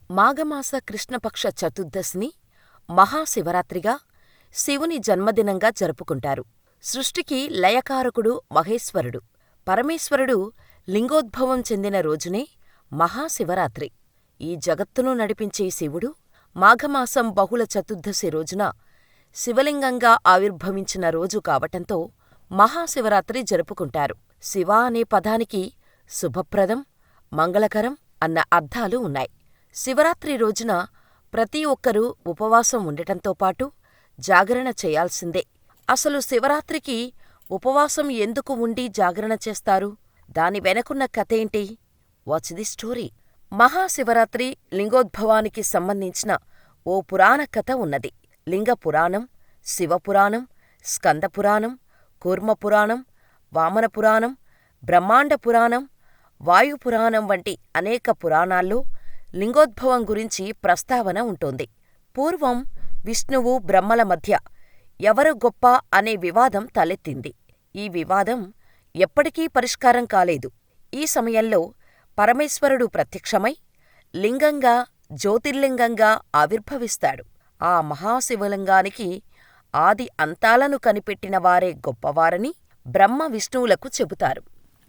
మాఘమాస కృష్ణపక్ష చతుర్దశిని మహాశివరాత్రిగా, శివుని జన్మదినంగా జరుపుకుంటారు. సృష్టికి లయకారకుడు మహేశ్వరుడు. పరమేశ్వరుడు లింగోద్భవం చెందిన రోజునే మహాశివరాత్రి. ఈ జగత్తును నడిపించే శివుడు మాఘమాసం బహుళ చతుర్దశి రోజున శివలింగంగా ఆవిర్భవించిన రోజు కావటంతో మహాశివరాత్రి జరుపుకుంటారు. శివ అనే పదానికి శుభప్రదం, మంగళకరం అన్న అర్థాలు ఉన్నాయి. శివరాత్రి రోజున ప్రతి ఒక్కరూ ఉపవాసం ఉండటంతో పాటు జాగరణ చేయాల్సిందే. అసలు శివరాత్రికి ఉపవాసం ఎందుకు ఉండి జాగరణ చేస్తారు? దాని వెనకున్న కథేంటి? What's the story? మహాశివరాత్రి లింగోద్భవానికి సంబంధించిన ఓ పురాణ కథ ఉన్నది. లింగపురాణం, శివపురాణం, స్కందపురాణం, కూర్మపురాణం, వామనపురాణం, బ్రహ్మాండపురాణం, వాయుపురాణం వంటి అనేక పురాణాల్లో లింగోద్భవం గురించి ప్రస్తావన ఉంటుంది. పూర్వం విష్ణువు, బ్రహ్మల మధ్య ఎవరు గొప్ప అనే వివాదం తలెత్తింది. ఈ వివాదం ఎప్పటికీ పరిష్కారం కాలేదు. ఈ సమయంలో పరమేశ్వరుడు ప్రత్యక్షమై లింగంగా, జ్యోతిర్లింగంగా ఆవిర్భవిస్తాడు. ఆ మహాశివలింగానికి ఆది అంతాలను కనిపెట్టినవారే గొప్పవారని బ్రహ్మ, విష్ణువులకు చెబుతారు.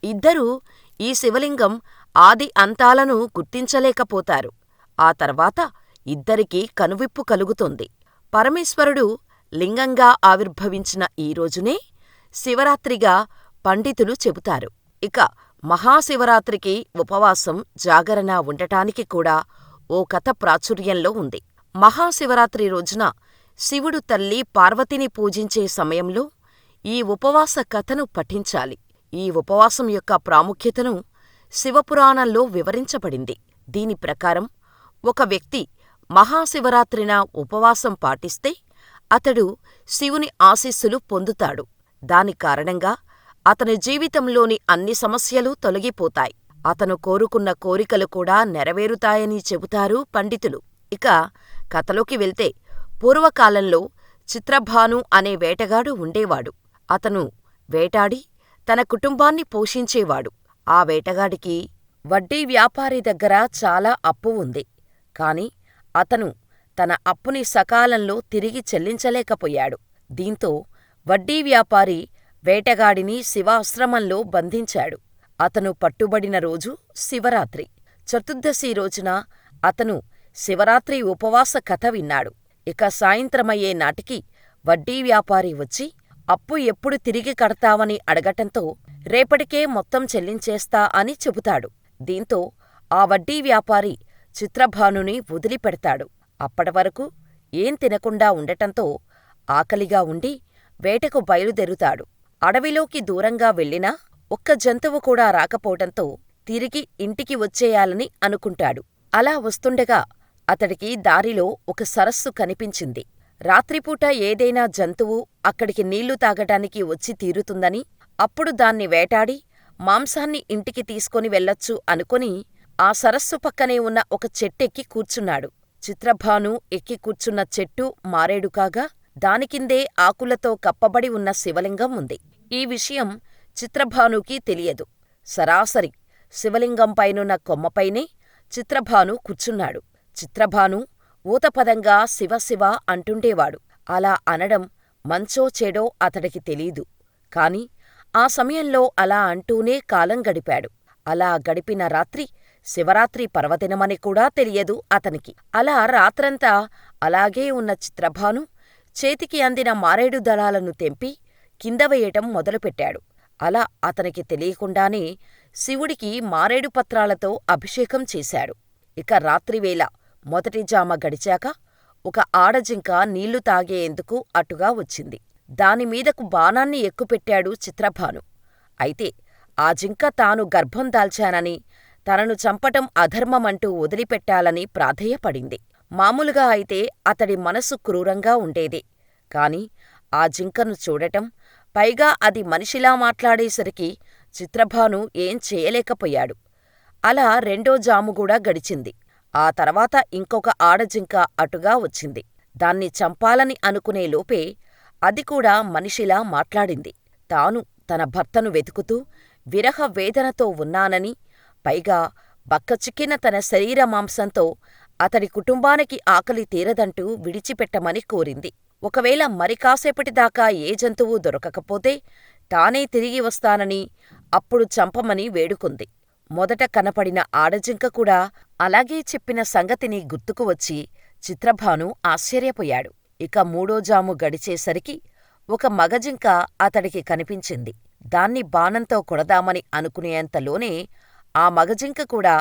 ఇద్దరూ ఈ శివలింగం ఆది అంతాలను గుర్తించలేకపోతారు. ఆ తర్వాత ఇద్దరికీ కనువిప్పు కలుగుతుంది. పరమేశ్వరుడు లింగంగా ఆవిర్భవించిన ఈ రోజునే శివరాత్రిగా పండితులు చెబుతారు. ఇక మహాశివరాత్రికి ఉపవాసం, జాగరణ ఉండటానికి కూడా ఓ కథ ప్రాచుర్యంలో ఉంది. మహాశివరాత్రి రోజున శివుడు తల్లి పార్వతిని పూజించే సమయంలో ఈ ఉపవాస కథను పఠించాలి. ఈ ఉపవాసం యొక్క ప్రాముఖ్యతను శివపురాణంలో వివరించబడింది. దీని ప్రకారం ఒక వ్యక్తి మహాశివరాత్రిన ఉపవాసం పాటిస్తే అతడు శివుని ఆశీస్సులు పొందుతాడు. దాని కారణంగా అతని జీవితంలోని అన్ని సమస్యలు తొలగిపోతాయి. అతను కోరుకున్న కోరికలు కూడా నెరవేరుతాయని చెబుతారు పండితులు. ఇక కథలోకి వెళ్తే, పూర్వకాలంలో చిత్రభాను అనే వేటగాడు ఉండేవాడు. అతను వేటాడి తన కుటుంబాన్ని పోషించేవాడు. ఆ వేటగాడికి వడ్డీ వ్యాపారి దగ్గర చాలా అప్పు ఉంది. కాని అతను తన అప్పుని సకాలంలో తిరిగి చెల్లించలేకపోయాడు. దీంతో వడ్డీ వ్యాపారి వేటగాడిని శివాశ్రమంలో బంధించాడు. అతను పట్టుబడిన రోజు శివరాత్రి. చతుర్దశి రోజున అతను శివరాత్రి ఉపవాస కథ విన్నాడు. ఇక సాయంత్రమయ్యే నాటికి వడ్డీ వ్యాపారి వచ్చి అప్పు ఎప్పుడు తిరిగి కడతావని అడగటంతో రేపటికే మొత్తం చెల్లించేస్తా అని చెబుతాడు. దీంతో ఆ వడ్డీ వ్యాపారి చిత్రభానుని వదిలిపెడతాడు. అప్పటివరకు ఏం తినకుండా ఉండటంతో ఆకలిగా ఉండి వేటకు బయలుదేరుతాడు. అడవిలోకి దూరంగా వెళ్ళినా ఒక్క జంతువు కూడా రాకపోవటంతో తిరిగి ఇంటికి వచ్చేయాలని అనుకుంటాడు. అలా వస్తుండగా అతడికి దారిలో ఒక సరస్సు కనిపించింది. రాత్రిపూట ఏదైనా జంతువు అక్కడికి నీళ్లు తాగటానికి వచ్చి తీరుతుందని, అప్పుడు దాన్ని వేటాడి మాంసాన్ని ఇంటికి తీసుకొని వెళ్ళొచ్చు అనుకుని ఆ సరస్సు పక్కనే ఉన్న ఒక చెట్టెక్కి కూర్చున్నాడు. చిత్రభాను ఎక్కి కూర్చున్న చెట్టు మారేడు కాగా దానికిందే ఆకులతో కప్పబడి ఉన్న శివలింగం ఉంది. ఈ విషయం చిత్రభానుకి తెలియదు. సరాసరి శివలింగంపైనున్న కొమ్మపైనే చిత్రభాను కూర్చున్నాడు. చిత్రభాను ఊతపదంగా శివ శివ అంటుండేవాడు. అలా అనడం మంచో చెడో అతడికి తెలీదు. కాని ఆ సమయంలో అలా అంటూనే కాలం గడిపాడు. అలా గడిపిన రాత్రి శివరాత్రి పర్వదినమని కూడా తెలియదు అతనికి. అలా రాత్రంతా అలాగే ఉన్న చిత్రభాను చేతికి అందిన మారేడు దళాలను తెంపి కింద వేయటం మొదలుపెట్టాడు. అలా అతనికి తెలియకుండానే శివుడికి మారేడు పత్రాలతో అభిషేకం చేశాడు. ఇక రాత్రివేళ మొదటి జామ గడిచాక ఒక ఆడజింక నీళ్లు తాగేందుకు అటుగా వచ్చింది. దానిమీదకు బాణాన్ని ఎక్కుపెట్టాడు చిత్రభాను. అయితే ఆ జింక తాను గర్భం దాల్చానని, తనను చంపటం అధర్మమంటూ వదిలిపెట్టాలని ప్రాధేయపడింది. మామూలుగా అయితే అతడి మనసు క్రూరంగా ఉండేదే. కాని ఆ జింకను చూడటం, పైగా అది మనిషిలా మాట్లాడేసరికి చిత్రభాను ఏం చేయలేకపోయాడు. అలా రెండో జాముగూడా గడిచింది. ఆ తర్వాత ఇంకొక ఆడజింక అటుగా వచ్చింది. దాన్ని చంపాలని అనుకునేలోపే అది కూడా మనిషిలా మాట్లాడింది. తాను తన భర్తను వెతుకుతూ విరహ వేదనతో ఉన్నానని, పైగా బక్కచిక్కిన తన శరీర మాంసంతో అతడి కుటుంబానికి ఆకలి తీరదంటూ విడిచిపెట్టమని కోరింది. ఒకవేళ మరి కాసేపటిదాకా ఏ జంతువూ దొరకకపోతే తానే తిరిగి వస్తానని, అప్పుడు చంపమని వేడుకుంది. మొదట కనపడిన ఆడజింక కూడా అలాగే చెప్పిన సంగతిని గుర్తుకువచ్చి చిత్రభాను ఆశ్చర్యపోయాడు. ఇక మూడోజాము గడిచేసరికి ఒక మగజింక అతడికి కనిపించింది. దాన్ని బాణంతో కొడదామని అనుకునేంతలోనే ఆ మగజింక కూడా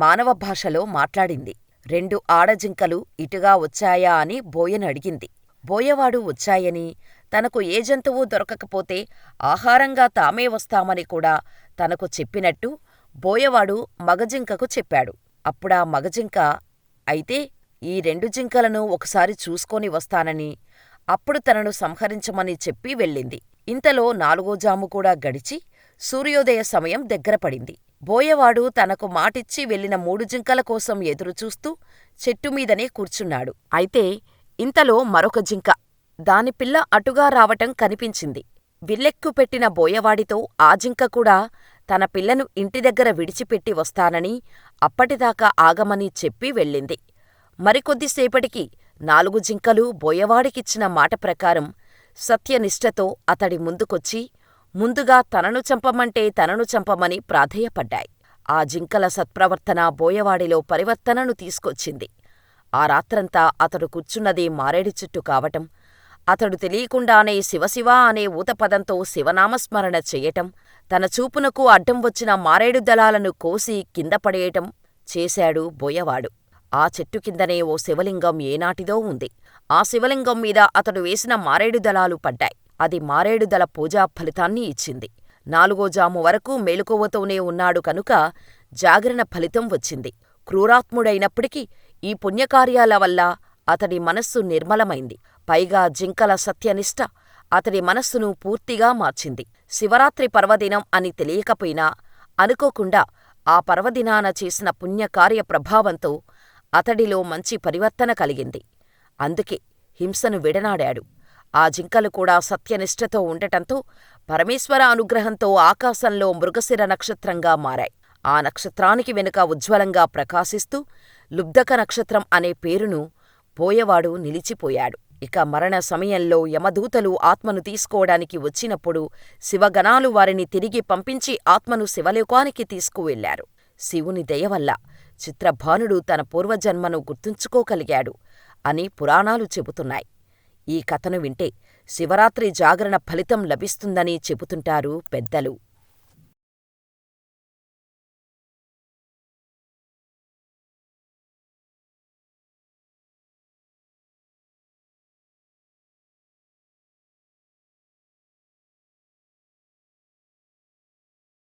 మానవ భాషలో మాట్లాడింది. 2 ఆడజింకలు ఇటుగా వచ్చాయా అని బోయనడిగింది. బోయవాడు వచ్చాయనీ, తనకు ఏ జంతువూ దొరకకపోతే ఆహారంగా తామే వస్తామని కూడా తనకు చెప్పినట్టు బోయవాడు మగజింకకు చెప్పాడు. అప్పుడా మగజింక, అయితే ఈ 2 జింకలను ఒకసారి చూసుకొని వస్తానని, అప్పుడు తనను సంహరించమని చెప్పి వెళ్ళింది. ఇంతలో 4వ జాము కూడా గడిచి సూర్యోదయ సమయం దగ్గరపడింది. బోయవాడు తనకు మాటిచ్చి వెళ్ళిన 3 జింకల కోసం ఎదురుచూస్తూ చెట్టుమీదనే కూర్చున్నాడు. అయితే ఇంతలో మరొక జింక, దాని పిల్ల అటుగా రావటం కనిపించింది. విల్లెక్కుపెట్టిన బోయవాడితో ఆ జింక కూడా తన పిల్లను ఇంటిదగ్గర విడిచిపెట్టి వస్తానని, అప్పటిదాకా ఆగమని చెప్పి వెళ్ళింది. మరికొద్దిసేపటికి 4 జింకలు బోయవాడికిచ్చిన మాట ప్రకారం సత్యనిష్టతో అతడి ముందుకొచ్చి ముందుగా తనను చంపమంటే తనను చంపమని ప్రాధేయపడ్డాయి. ఆ జింకల సత్ప్రవర్తన బోయవాడిలో పరివర్తనను తీసుకొచ్చింది. ఆ రాత్రంతా అతడు కూర్చున్నదే మారేడు చెట్టు కావటం, అతడు తెలియకుండానే శివశివ అనే ఊతపదంతో శివనామస్మరణ చెయ్యటం, తన చూపునకు అడ్డం వచ్చిన మారేడు దళాలను కోసి కిందపడేయటం చేశాడు బోయవాడు. ఆ చెట్టు కిందనే ఓ శివలింగం ఏనాటిదో ఉంది. ఆ శివలింగం మీద అతడు వేసిన మారేడు దళాలు పడ్డాయి. అది మారేడుదల పూజా ఫలితాన్ని ఇచ్చింది. 4వ జాము వరకు మెలకువతోనే ఉన్నాడు కనుక జాగరణ ఫలితం వచ్చింది. క్రూరాత్ముడైనప్పటికీ ఈ పుణ్యకార్యాల వల్ల అతడి మనస్సు నిర్మలమైంది. పైగా జింకల సత్యనిష్ట అతడి మనస్సును పూర్తిగా మార్చింది. శివరాత్రి పర్వదినం అని తెలియకపోయినా అనుకోకుండా ఆ పర్వదినాన చేసిన పుణ్యకార్య ప్రభావంతో అతడిలో మంచి పరివర్తన కలిగింది. అందుకే హింసను విడనాడాడు. ఆ జింకలు కూడా సత్యనిష్టతో ఉండటంతో పరమేశ్వర అనుగ్రహంతో ఆకాశంలో మృగశిర నక్షత్రంగా మారాయి. ఆ నక్షత్రానికి వెనుక ఉజ్వలంగా ప్రకాశిస్తూ లుబ్ధక నక్షత్రం అనే పేరును బోయవాడు నిలిచిపోయాడు. ఇక మరణ సమయంలో యమదూతలు ఆత్మను తీసుకోవడానికి వచ్చినప్పుడు శివగణాలు వారిని తిరిగి పంపించి ఆత్మను శివలోకానికి తీసుకువెళ్లారు. శివుని దయవల్ల చిత్రభానుడు తన పూర్వజన్మను గుర్తుంచుకోగలిగాడు అని పురాణాలు చెబుతున్నాయి. ఈ కథను వింటే శివరాత్రి జాగరణ ఫలితం లభిస్తుందని చెబుతుంటారు పెద్దలు.